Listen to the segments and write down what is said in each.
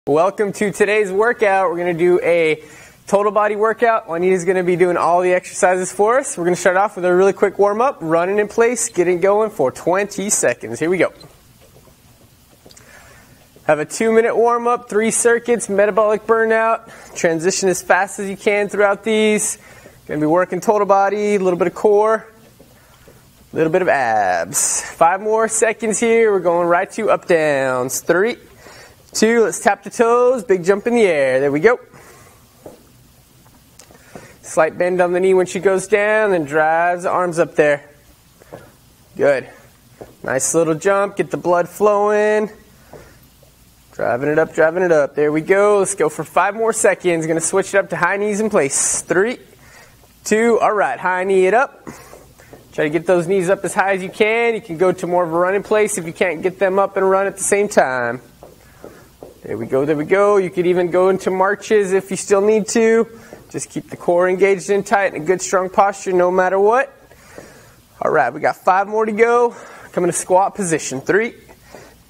Welcome to today's workout. We're going to do a total body workout. Juanita's going to be doing all the exercises for us. We're going to start off with a really quick warm-up, running in place, getting going for 20 seconds. Here we go. Have a 2-minute warm-up, 3 circuits, metabolic burnout. Transition as fast as you can throughout these. Going to be working total body, a little bit of core, a little bit of abs. 5 more seconds here. We're going right to up downs. 3, 2, let's tap the toes, big jump in the air. There we go. Slight bend on the knee when she goes down, then drives the arms up there. Good. Nice little jump, get the blood flowing. Driving it up, driving it up. There we go. Let's go for 5 more seconds. Going to switch it up to high knees in place. 3, 2, all right, high knee it up. Try to get those knees up as high as you can. You can go to more of a run in place if you can't get them up and run at the same time. There we go, there we go. You could even go into marches if you still need to. Just keep the core engaged and tight in a good strong posture no matter what. All right, we got 5 more to go. Coming to squat position. 3,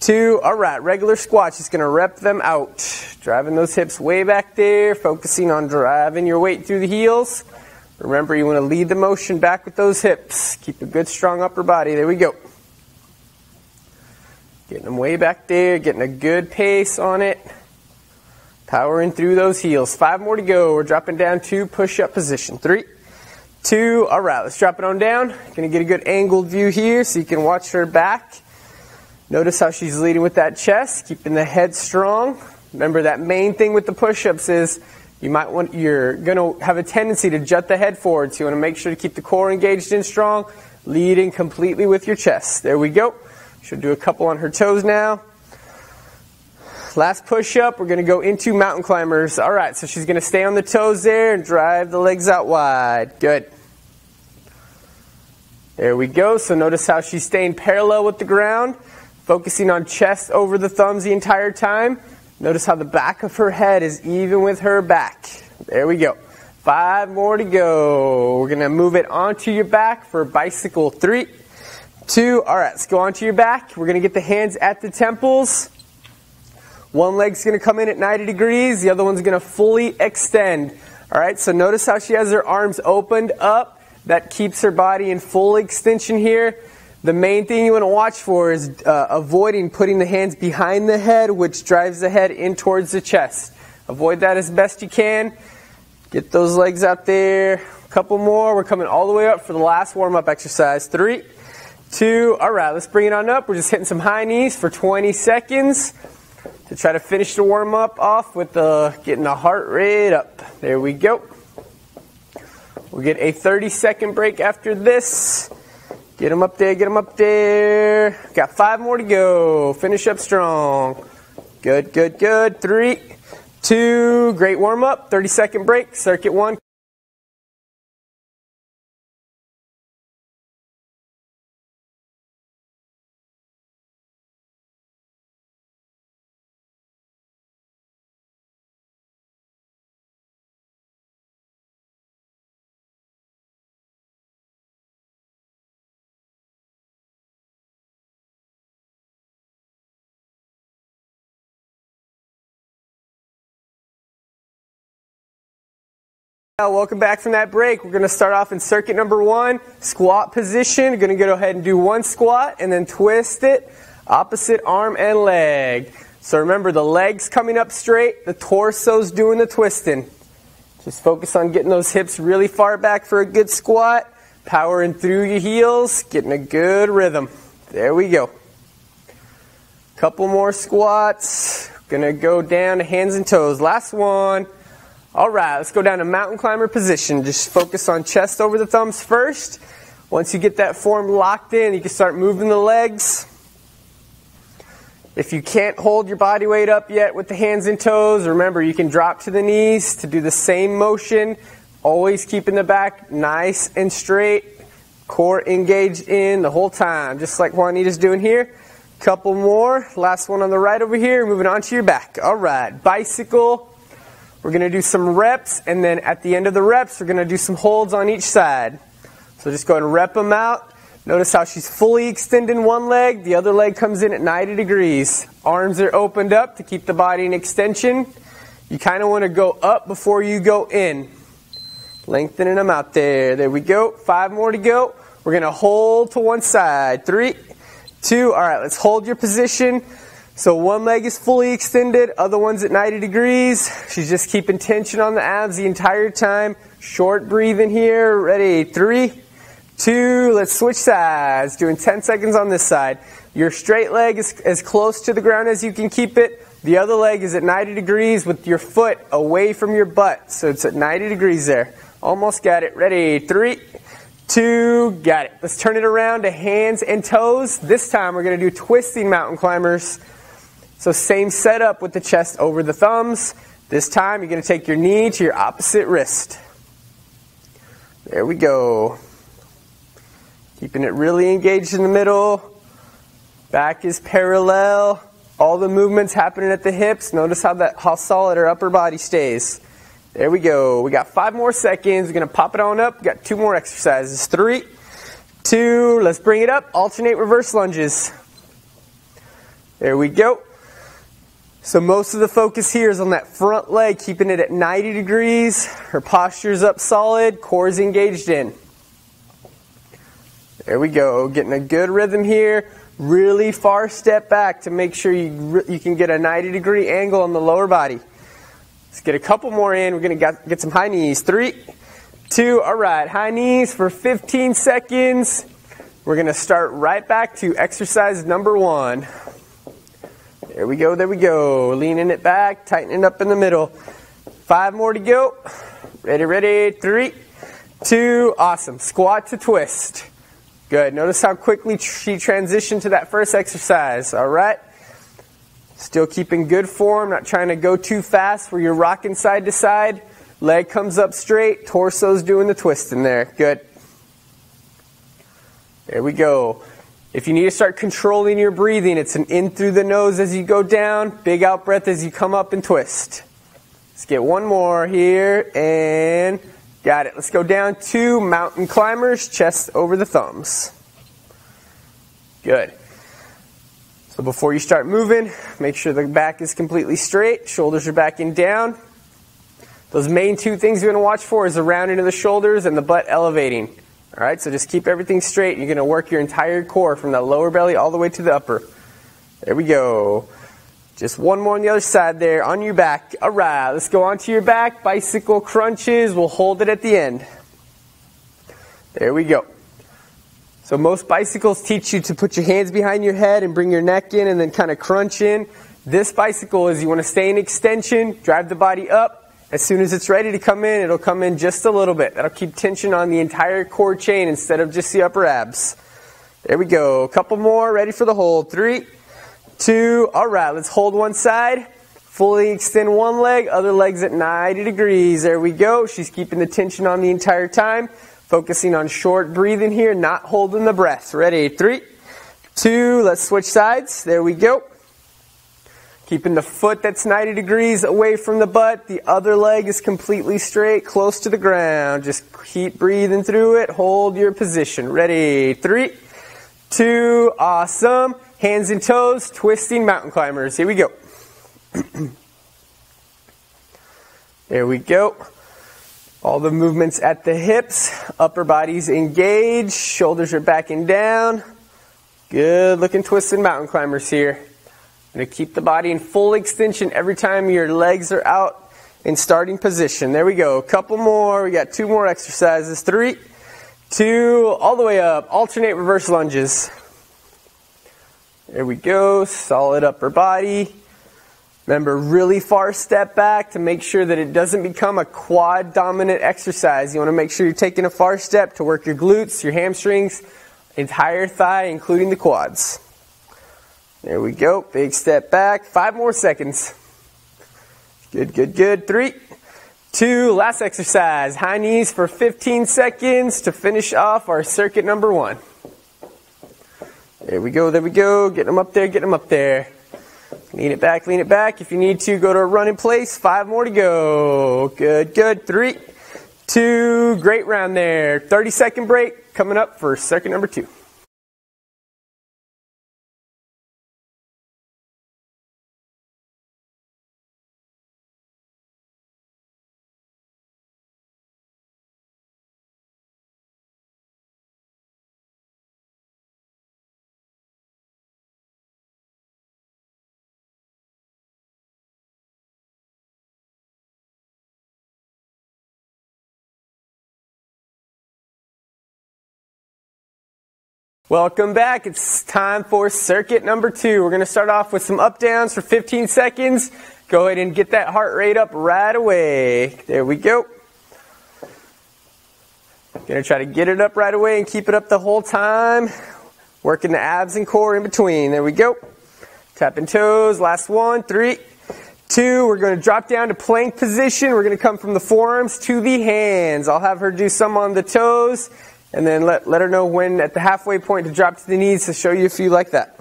2, all right, regular squats. Just going to rep them out. Driving those hips way back there, focusing on driving your weight through the heels. Remember, you want to lead the motion back with those hips. Keep a good strong upper body. There we go. Getting them way back there, getting a good pace on it. Powering through those heels. 5 more to go. We're dropping down to push-up position. 3, 2, all right, let's drop it on down. Going to get a good angled view here so you can watch her back. Notice how she's leading with that chest, keeping the head strong. Remember, that main thing with the push-ups is you're going to have a tendency to jut the head forward. So you want to make sure to keep the core engaged and strong, leading completely with your chest. There we go. Should do a couple on her toes now. Last push-up, we're going to go into mountain climbers. All right, so she's going to stay on the toes there and drive the legs out wide. Good. There we go. So notice how she's staying parallel with the ground, focusing on chest over the thumbs the entire time. Notice how the back of her head is even with her back. There we go. 5 more to go. We're going to move it onto your back for bicycle. 3, 2, all right, let's go onto your back. We're going to get the hands at the temples. One leg's going to come in at 90 degrees. The other one's going to fully extend. All right, so notice how she has her arms opened up. That keeps her body in full extension here. The main thing you want to watch for is avoiding putting the hands behind the head, which drives the head in towards the chest. Avoid that as best you can. Get those legs out there. A couple more. We're coming all the way up for the last warm-up exercise. 3, 2, all right, let's bring it on up. We're just hitting some high knees for 20 seconds to try to finish the warm-up off with getting the heart rate up. There we go. We'll get a 30-second break after this. Get them up there, get them up there. Got 5 more to go. Finish up strong. Good, good, good. 3, 2, great warm-up. 30-second break, circuit 1. Welcome back from that break. We're going to start off in circuit number 1, squat position. We're going to go ahead and do 1 squat and then twist it, opposite arm and leg. So remember, the legs coming up straight, the torso's doing the twisting. Just focus on getting those hips really far back for a good squat, powering through your heels, getting a good rhythm. There we go. Couple more squats. Going to go down to hands and toes. Last one. All right, let's go down to mountain climber position. Just focus on chest over the thumbs first. Once you get that form locked in, you can start moving the legs. If you can't hold your body weight up yet with the hands and toes, remember you can drop to the knees to do the same motion. Always keeping the back nice and straight. Core engaged in the whole time, just like Juanita's doing here. Couple more. Last one on the right over here. Moving on to your back. All right, bicycle. We're going to do some reps, and then at the end of the reps, we're going to do some holds on each side. So just go ahead and rep them out. Notice how she's fully extending one leg, the other leg comes in at 90 degrees. Arms are opened up to keep the body in extension. You kind of want to go up before you go in. Lengthening them out there. There we go. 5 more to go. We're going to hold to one side. 3, 2, all right, let's hold your position. So one leg is fully extended, other one's at 90 degrees. She's just keeping tension on the abs the entire time. Short breathing here. Ready? 3, 2, let's switch sides. Doing 10 seconds on this side. Your straight leg is as close to the ground as you can keep it. The other leg is at 90 degrees with your foot away from your butt. So it's at 90 degrees there. Almost got it. Ready? 3, 2, got it. Let's turn it around to hands and toes. This time we're going to do twisting mountain climbers. So same setup with the chest over the thumbs. This time you're going to take your knee to your opposite wrist. There we go. Keeping it really engaged in the middle. Back is parallel. All the movements happening at the hips. Notice how solid our upper body stays. There we go. We got 5 more seconds. We're going to pop it on up. We got 2 more exercises. 3, 2, let's bring it up. Alternate reverse lunges. There we go. So most of the focus here is on that front leg, keeping it at 90 degrees. Her posture's up solid, core's engaged in. There we go, getting a good rhythm here. Really far step back to make sure you can get a 90-degree angle on the lower body. Let's get a couple more in. We're going to get some high knees. 3, 2, all right, high knees for 15 seconds. We're going to start right back to exercise number 1. There we go, there we go. Leaning it back, tightening up in the middle. 5 more to go. Ready, ready. 3, 2, awesome. Squat to twist. Good. Notice how quickly she transitioned to that first exercise. All right. Still keeping good form, not trying to go too fast where you're rocking side to side. Leg comes up straight, torso's doing the twist in there. Good. There we go. If you need to start controlling your breathing, it's an in through the nose as you go down, big out breath as you come up and twist. Let's get one more here, and got it. Let's go down to mountain climbers, chest over the thumbs. Good. So before you start moving, make sure the back is completely straight, shoulders are back and down. Those main 2 things you're going to watch for is the rounding of the shoulders and the butt elevating. All right, so just keep everything straight. You're going to work your entire core from the lower belly all the way to the upper. There we go. Just one more on the other side there, on your back. All right, let's go onto your back. Bicycle crunches. We'll hold it at the end. There we go. So most bicycles teach you to put your hands behind your head and bring your neck in and then kind of crunch in. This bicycle is you want to stay in extension, drive the body up. As soon as it's ready to come in, it'll come in just a little bit. That'll keep tension on the entire core chain instead of just the upper abs. There we go. A couple more. Ready for the hold. 3, 2. All right, let's hold one side. Fully extend one leg. Other leg's at 90 degrees. There we go. She's keeping the tension on the entire time. Focusing on short breathing here, not holding the breath. Ready? 3, 2. Let's switch sides. There we go. Keeping the foot that's 90 degrees away from the butt. The other leg is completely straight, close to the ground. Just keep breathing through it. Hold your position. Ready? 3, 2, awesome. Hands and toes, twisting mountain climbers. Here we go. There we go. All the movements at the hips. Upper body's engaged. Shoulders are back and down. Good looking twisted mountain climbers here. Going to keep the body in full extension every time your legs are out in starting position. There we go. A couple more. We got 2 more exercises. 3, 2, all the way up. Alternate reverse lunges. There we go. Solid upper body. Remember, really far step back to make sure that it doesn't become a quad dominant exercise. You want to make sure you're taking a far step to work your glutes, your hamstrings, entire thigh, including the quads. There we go. Big step back. 5 more seconds. Good, good, good. 3, 2, last exercise. High knees for 15 seconds to finish off our circuit number 1. There we go, there we go. Get them up there, get them up there. Lean it back, lean it back. If you need to, go to a run in place. 5 more to go. Good, good. 3, 2, great round there. 30-second break coming up for circuit number 2. Welcome back. It's time for circuit number 2. We're going to start off with some up downs for 15 seconds. Go ahead and get that heart rate up right away. There we go. Going to try to get it up right away and keep it up the whole time. Working the abs and core in between. There we go. Tapping toes. Last one. 3, 2. We're going to drop down to plank position. We're going to come from the forearms to the hands. I'll have her do some on the toes. And then let her know when at the halfway point to drop to the knees to show you a few like that.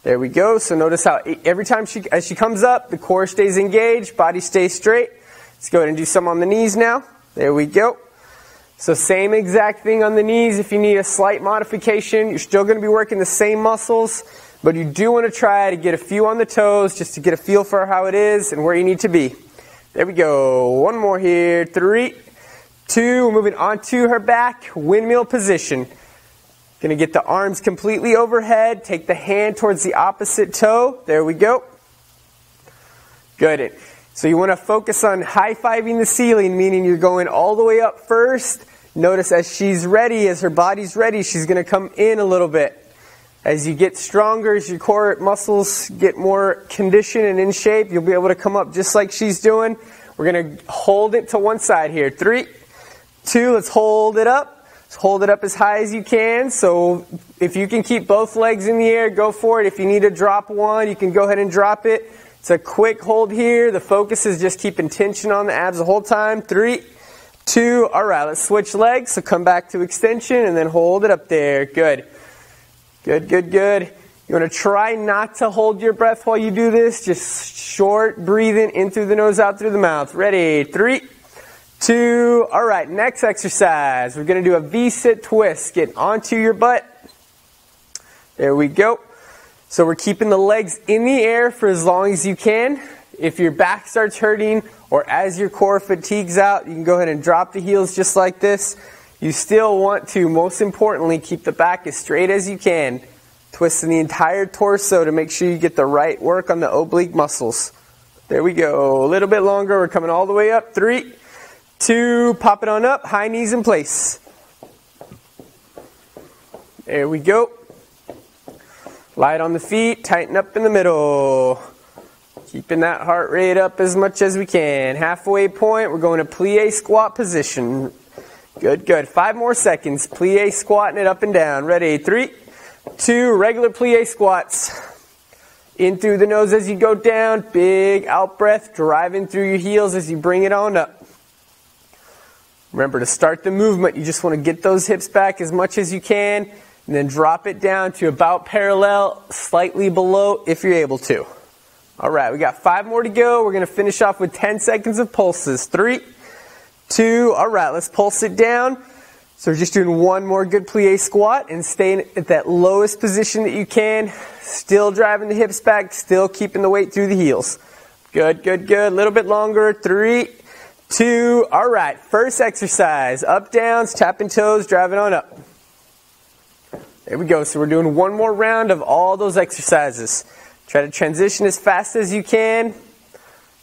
There we go. So notice how every time as she comes up, the core stays engaged, body stays straight. Let's go ahead and do some on the knees now. There we go. So same exact thing on the knees. If you need a slight modification, you're still going to be working the same muscles, but you do want to try to get a few on the toes just to get a feel for how it is and where you need to be. There we go. One more here. 3, 2, we're moving onto her back, windmill position. Going to get the arms completely overhead, take the hand towards the opposite toe. There we go. Good. So you want to focus on high-fiving the ceiling, meaning you're going all the way up first. Notice as she's ready, as her body's ready, she's going to come in a little bit. As you get stronger, as your core muscles get more conditioned and in shape, you'll be able to come up just like she's doing. We're going to hold it to one side here. 3, 2, let's hold it up. Let's hold it up as high as you can. So if you can keep both legs in the air, go for it. If you need to drop one, you can go ahead and drop it. It's a quick hold here. The focus is just keeping tension on the abs the whole time. 3, 2, all right, let's switch legs. So come back to extension and then hold it up there. Good. Good, good, good. You want to try not to hold your breath while you do this. Just short breathing in through the nose, out through the mouth. Ready? 3, 2, all right, next exercise. We're going to do a V-sit twist. Get onto your butt. There we go. So we're keeping the legs in the air for as long as you can. If your back starts hurting or as your core fatigues out, you can go ahead and drop the heels just like this. You still want to, most importantly, keep the back as straight as you can. Twisting the entire torso to make sure you get the right work on the oblique muscles. There we go. A little bit longer. We're coming all the way up. 3, 2, pop it on up, high knees in place. There we go. Light on the feet, tighten up in the middle. Keeping that heart rate up as much as we can. Halfway point, we're going to plie squat position. Good, good. 5 more seconds. Plie squatting it up and down. Ready? 3, 2, regular plie squats. In through the nose as you go down. Big out breath, driving through your heels as you bring it on up. Remember, to start the movement, you just want to get those hips back as much as you can, and then drop it down to about parallel, slightly below if you're able to. All right, we got 5 more to go. We're going to finish off with 10 seconds of pulses. 3, 2, all right, let's pulse it down. So we're just doing one more good plie squat and staying at that lowest position that you can. Still driving the hips back, still keeping the weight through the heels. Good, good, good. A little bit longer. 3, 2, all right, first exercise, up, downs, tapping toes, driving on up. There we go, so we're doing one more round of all those exercises. Try to transition as fast as you can.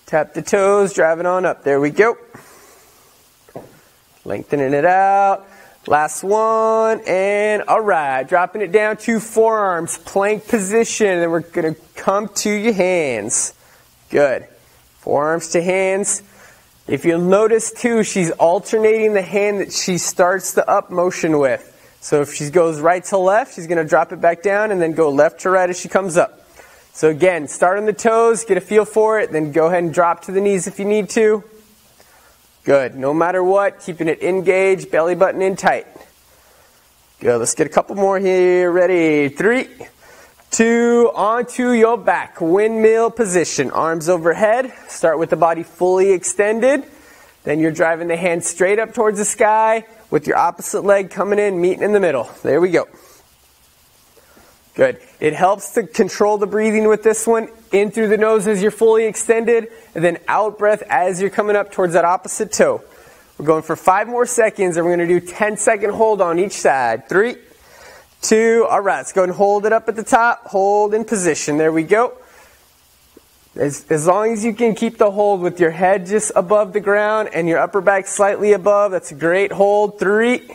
Tap the toes, driving on up. There we go. Lengthening it out. Last one, and all right, dropping it down to forearms, plank position, and then we're going to come to your hands. Good. Forearms to hands. If you'll notice too, she's alternating the hand that she starts the up motion with. So if she goes right to left, she's going to drop it back down and then go left to right as she comes up. So again, start on the toes, get a feel for it, then go ahead and drop to the knees if you need to. Good. No matter what, keeping it engaged, belly button in tight. Good. Let's get a couple more here. Ready? 3, 2, onto your back. Windmill position. Arms overhead. Start with the body fully extended. Then you're driving the hands straight up towards the sky with your opposite leg coming in, meeting in the middle. There we go. Good. It helps to control the breathing with this one. In through the nose as you're fully extended, and then out breath as you're coming up towards that opposite toe. We're going for 5 more seconds, and we're going to do 10-second hold on each side. 3, 2, all right. Let's go and hold it up at the top. Hold in position. There we go. As long as you can keep the hold with your head just above the ground and your upper back slightly above, that's a great hold. 3,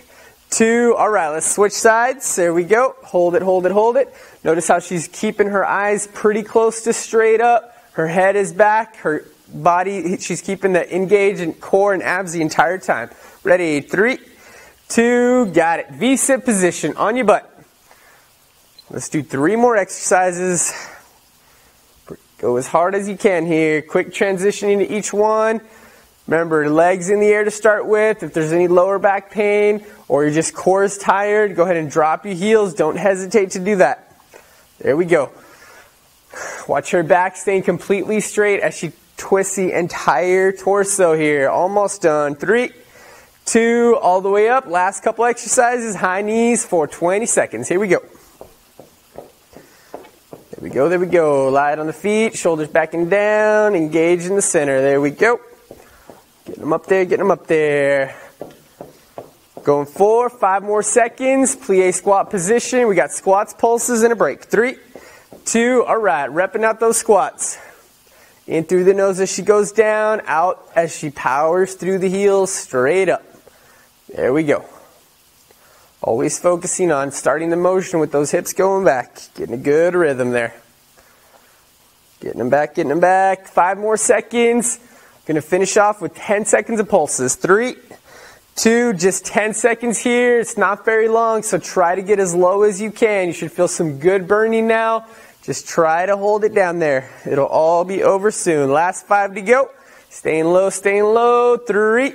2. All right, let's switch sides. There we go. Hold it, hold it, hold it. Notice how she's keeping her eyes pretty close to straight up. Her head is back. Her body, she's keeping the engaged and core and abs the entire time. Ready? 3, 2, got it. V-sit position on your butt. Let's do 3 more exercises. Go as hard as you can here. Quick transitioning to each one. Remember, legs in the air to start with. If there's any lower back pain or your just core is tired, go ahead and drop your heels. Don't hesitate to do that. There we go. Watch her back staying completely straight as she twists the entire torso here. Almost done. 3, 2, all the way up. Last couple exercises. High knees for 20 seconds. Here we go. There we go, there we go. Light on the feet, shoulders back and down, engage in the center. There we go. Getting them up there, getting them up there. Going 4, 5 more seconds. Plie squat position. We got squats, pulses, and a break. 3, 2, all right. Repping out those squats. In through the nose as she goes down, out as she powers through the heels, straight up. There we go. Always focusing on starting the motion with those hips going back. Getting a good rhythm there. Getting them back, getting them back. 5 more seconds. Going to finish off with 10 seconds of pulses. 3, 2, just 10 seconds here. It's not very long, so try to get as low as you can. You should feel some good burning now. Just try to hold it down there. It'll all be over soon. Last 5 to go. Staying low, staying low. 3,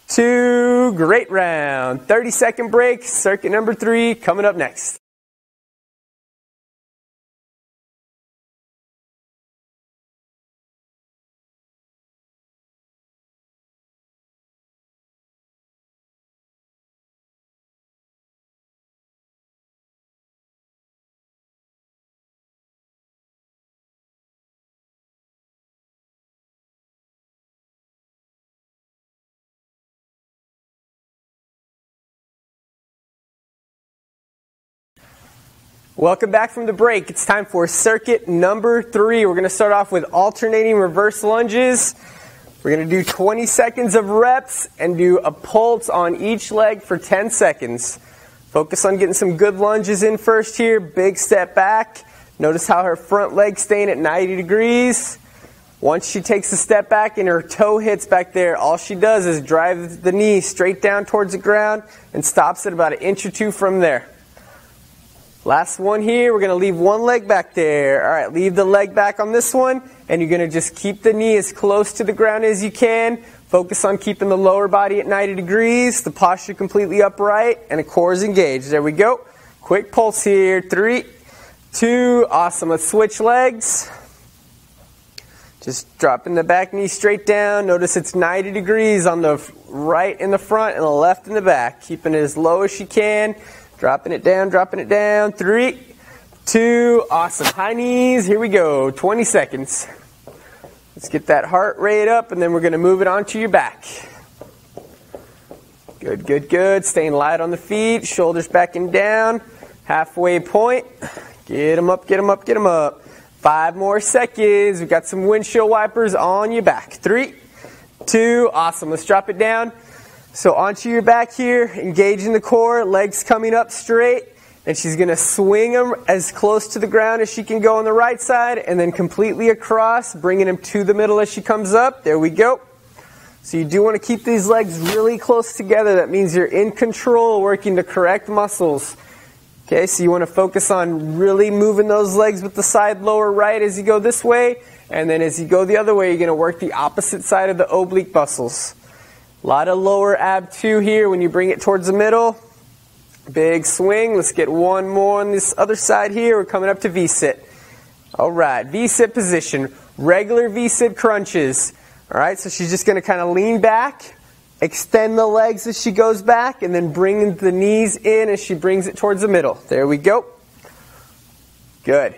2, great round. 30-second break. Circuit number 3 coming up next. Welcome back from the break. It's time for circuit number 3. We're going to start off with alternating reverse lunges. We're going to do 20 seconds of reps and do a pulse on each leg for 10 seconds. Focus on getting some good lunges in first here. Big step back. Notice how her front leg's staying at 90 degrees. Once she takes a step back and her toe hits back there, all she does is drive the knee straight down towards the ground and stops at about 1 inch or 2 from there. Last one here, we're going to leave one leg back there. All right, leave the leg back on this one, and you're going to just keep the knee as close to the ground as you can. Focus on keeping the lower body at 90 degrees, the posture completely upright, and the core is engaged. There we go. Quick pulse here. 3, 2, awesome. Let's switch legs. Just dropping the back knee straight down. Notice it's 90 degrees on the right in the front and the left in the back. Keeping it as low as you can. Dropping it down, dropping it down. 3, 2, awesome. High knees, here we go. 20 seconds. Let's get that heart rate up, and then we're going to move it onto your back. Good, good, good. Staying light on the feet, shoulders back and down. Halfway point. Get them up, get them up, get them up. 5 more seconds. We've got some windshield wipers on your back. 3, 2, awesome. Let's drop it down. So onto your back here, engaging the core, legs coming up straight, and she's going to swing them as close to the ground as she can go on the right side, and then completely across, bringing them to the middle as she comes up. There we go. So you do want to keep these legs really close together. That means you're in control, working the correct muscles. Okay, so you want to focus on really moving those legs with the side lower right as you go this way, and then as you go the other way, you're going to work the opposite side of the oblique muscles. A lot of lower ab 2 here when you bring it towards the middle. Big swing. Let's get one more on this other side here. We're coming up to V-sit. All right, V-sit position. Regular V-sit crunches. All right, so she's just going to kind of lean back, extend the legs as she goes back, and then bring the knees in as she brings it towards the middle. There we go. Good.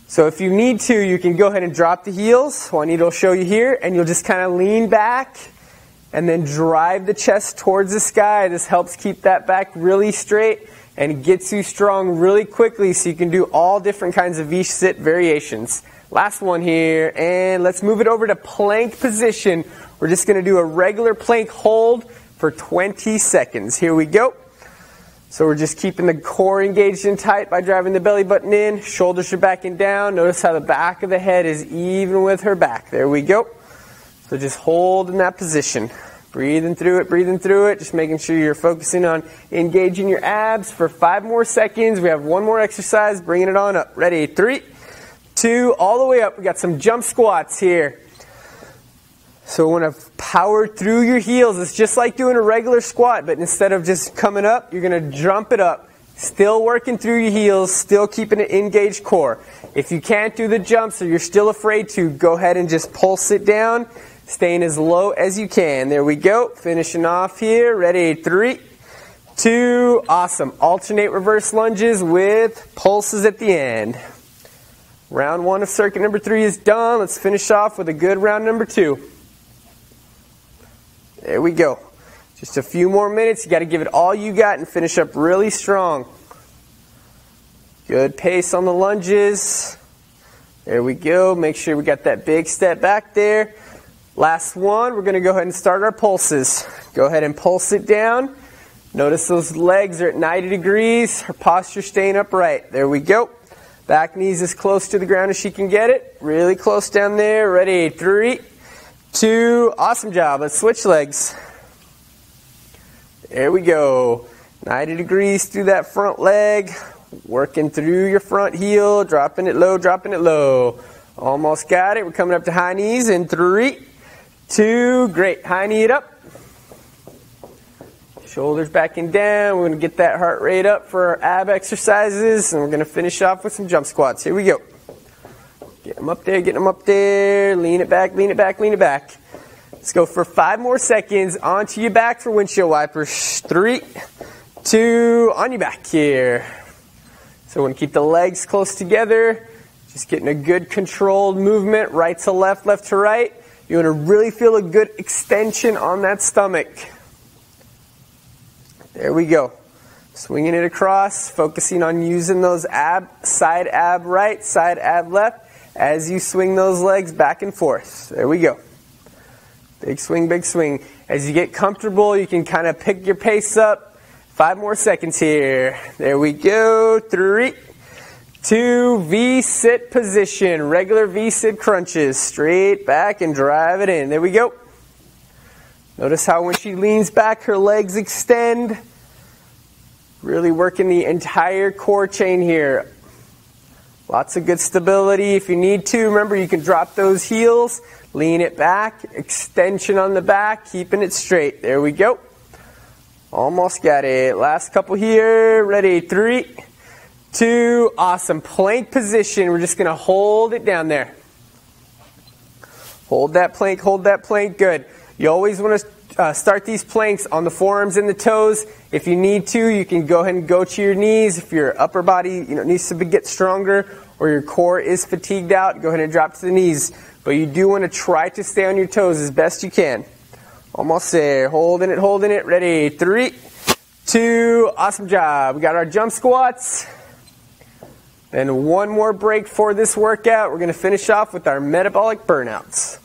So if you need to, you can go ahead and drop the heels. Juanita will show you here, and you'll just kind of lean back and then drive the chest towards the sky. This helps keep that back really straight and gets you strong really quickly so you can do all different kinds of V-sit variations. Last one here, and let's move it over to plank position. We're just going to do a regular plank hold for 20 seconds. Here we go. So we're just keeping the core engaged and tight by driving the belly button in. Shoulders are backing down. Notice how the back of the head is even with her back. There we go. So just hold in that position. Breathing through it. Just making sure you're focusing on engaging your abs for 5 more seconds. We have one more exercise. Bringing it on up. Ready? 3, 2, all the way up. We got some jump squats here. So we want to power through your heels. It's just like doing a regular squat, but instead of just coming up, you're going to jump it up. Still working through your heels, still keeping an engaged core. If you can't do the jumps or you're still afraid to, go ahead and just pulse it down, staying as low as you can. There we go. Finishing off here. Ready? 3, 2, awesome. Alternate reverse lunges with pulses at the end. Round 1 of circuit number 3 is done. Let's finish off with a good round number 2. There we go. Just a few more minutes. You got to give it all you got and finish up really strong. Good pace on the lunges. There we go. Make sure we got that big step back there. Last one. We're going to go ahead and start our pulses. Go ahead and pulse it down. Notice those legs are at 90 degrees. Her posture staying upright. There we go. Back knees as close to the ground as she can get it. Really close down there. Ready? 3, 2, awesome job. Let's switch legs. There we go. 90 degrees through that front leg. Working through your front heel. Dropping it low, dropping it low. Almost got it. We're coming up to high knees in 3, 2, great. High knee it up. Shoulders backing down. We're going to get that heart rate up for our ab exercises. And we're going to finish off with some jump squats. Here we go. Get them up there, get them up there. Lean it back, lean it back, lean it back. Let's go for 5 more seconds. Onto your back for windshield wipers. 3, 2, on your back here. So we're going to keep the legs close together. Just getting a good controlled movement, right to left, left to right. You want to really feel a good extension on that stomach. There we go. Swinging it across, focusing on using those side ab right, side ab left, as you swing those legs back and forth. There we go. Big swing, big swing. As you get comfortable, you can kind of pick your pace up. 5 more seconds here. There we go. 3, 2, V-sit position. Regular V-sit crunches. Straight back and drive it in. There we go. Notice how when she leans back, her legs extend. Really working the entire core chain here. Lots of good stability if you need to. Remember, you can drop those heels, lean it back, extension on the back, keeping it straight. There we go. Almost got it. Last couple here. Ready? 3, 2, awesome. Plank position. We're just going to hold it down there. Hold that plank, hold that plank. Good. You always want to start these planks on the forearms and the toes. If you need to, you can go ahead and go to your knees. If your upper body needs to get stronger or your core is fatigued out, go ahead and drop to the knees. But you do want to try to stay on your toes as best you can. Almost there. Holding it, holding it. Ready? 3, 2, awesome job. We got our jump squats. Then one more break for this workout. We're going to finish off with our metabolic burnouts.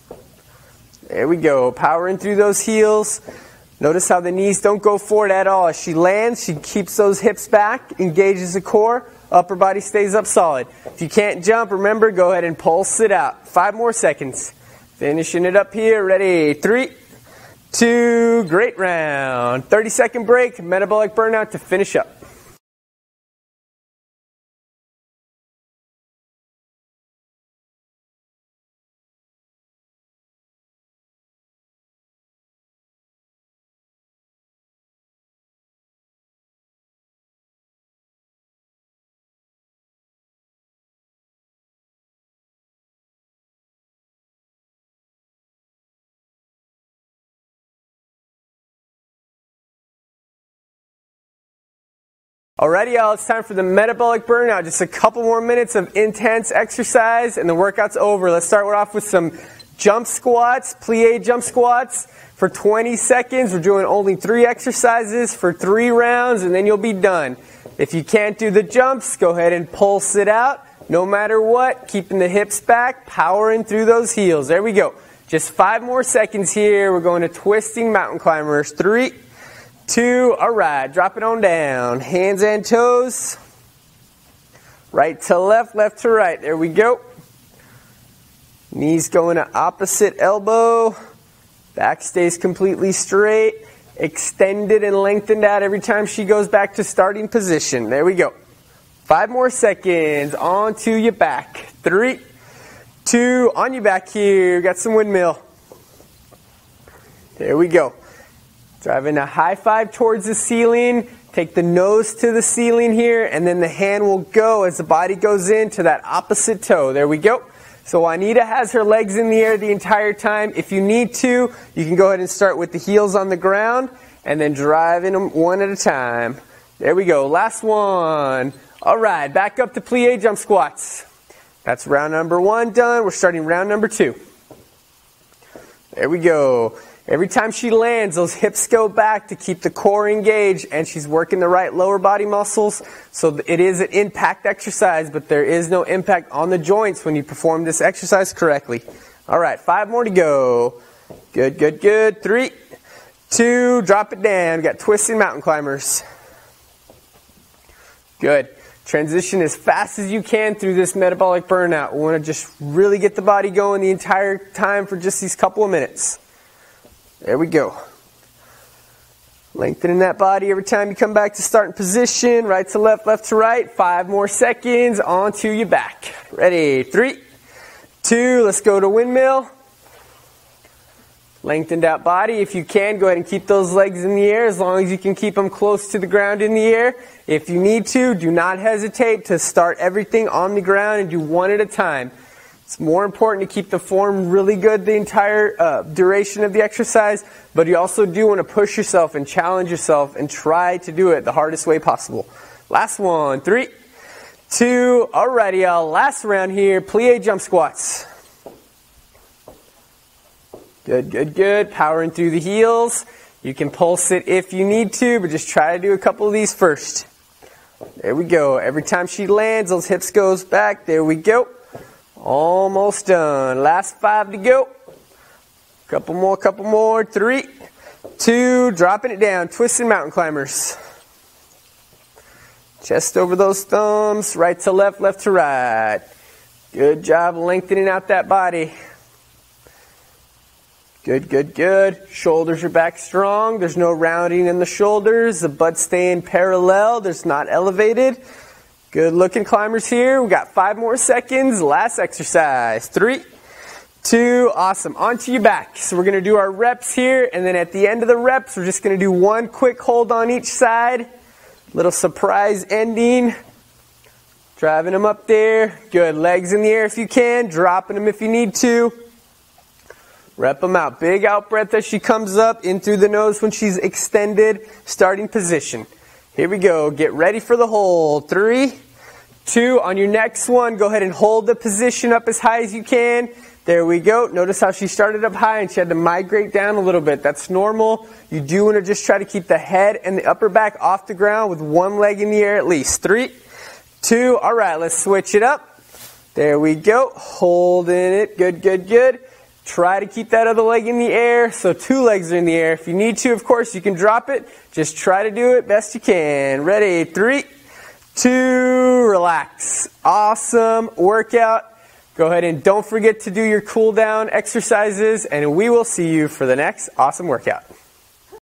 There we go. Powering through those heels. Notice how the knees don't go forward at all. As she lands, she keeps those hips back, engages the core, upper body stays up solid. If you can't jump, remember, go ahead and pulse it out. 5 more seconds. Finishing it up here. Ready? 3, 2, great round. 30-second break, metabolic burnout to finish up. Alrighty, y'all, it's time for the metabolic burnout. Just a couple more minutes of intense exercise and the workout's over. Let's start off with some jump squats, plie jump squats for 20 seconds. We're doing only 3 exercises for 3 rounds and then you'll be done. If you can't do the jumps, go ahead and pulse it out. No matter what, keeping the hips back, powering through those heels. There we go. Just 5 more seconds here. We're going to twisting mountain climbers. 3, 2. All right, drop it on down. Hands and toes. Right to left, left to right. There we go. Knees going to opposite elbow. Back stays completely straight. Extended and lengthened out every time she goes back to starting position. There we go. 5 more seconds. Onto your back. 3, 2, on your back here. Got some windmill. There we go. Driving a high 5 towards the ceiling. Take the nose to the ceiling here, and then the hand will go as the body goes into that opposite toe. There we go. So Juanita has her legs in the air the entire time. If you need to, you can go ahead and start with the heels on the ground and then driving them one at a time. There we go. Last one. All right, back up to plie jump squats. That's round number 1 done. We're starting round number 2. There we go. Every time she lands, those hips go back to keep the core engaged, and she's working the right lower body muscles. So it is an impact exercise, but there is no impact on the joints when you perform this exercise correctly. All right, 5 more to go. Good, good, good. 3, 2, drop it down. We got twisting mountain climbers. Good. Transition as fast as you can through this metabolic burnout. We want to just really get the body going the entire time for just these couple of minutes. There we go. Lengthening that body every time you come back to starting position. Right to left, left to right. 5 more seconds. Onto your back. Ready? 3, 2, let's go to windmill. Lengthened out body. If you can, go ahead and keep those legs in the air as long as you can keep them close to the ground in the air. If you need to, do not hesitate to start everything on the ground and do one at a time. It's more important to keep the form really good the entire duration of the exercise, but you also do want to push yourself and challenge yourself and try to do it the hardest way possible. Last one. 3, 2, alrighty y'all. Last round here, plie jump squats. Good, good, good. Powering through the heels. You can pulse it if you need to, but just try to do a couple of these first. There we go. Every time she lands, those hips goes back. There we go. Almost done. Last 5 to go. Couple more. 3, 2, dropping it down. Twisting mountain climbers. Chest over those thumbs. Right to left, left to right. Good job lengthening out that body. Good, good, good. Shoulders are back strong. There's no rounding in the shoulders. The butt staying parallel. There's not elevated. Good looking climbers here. We got 5 more seconds. Last exercise. 3, 2, awesome. Onto your back. So we're going to do our reps here, and then at the end of the reps, we're just going to do one quick hold on each side. Little surprise ending. Driving them up there. Good. Legs in the air if you can. Dropping them if you need to. Rep them out. Big out breath as she comes up. In through the nose when she's extended. Starting position. Here we go. Get ready for the hold. 3, 2. On your next one, go ahead and hold the position up as high as you can. There we go. Notice how she started up high and she had to migrate down a little bit. That's normal. You do want to just try to keep the head and the upper back off the ground with one leg in the air at least. 3, 2. All right, let's switch it up. There we go. Holding it. Good, good, good. Try to keep that other leg in the air, so 2 legs are in the air. If you need to, of course, you can drop it. Just try to do it best you can. Ready? 3, 2, relax. Awesome workout. Go ahead and don't forget to do your cool down exercises, and we will see you for the next awesome workout.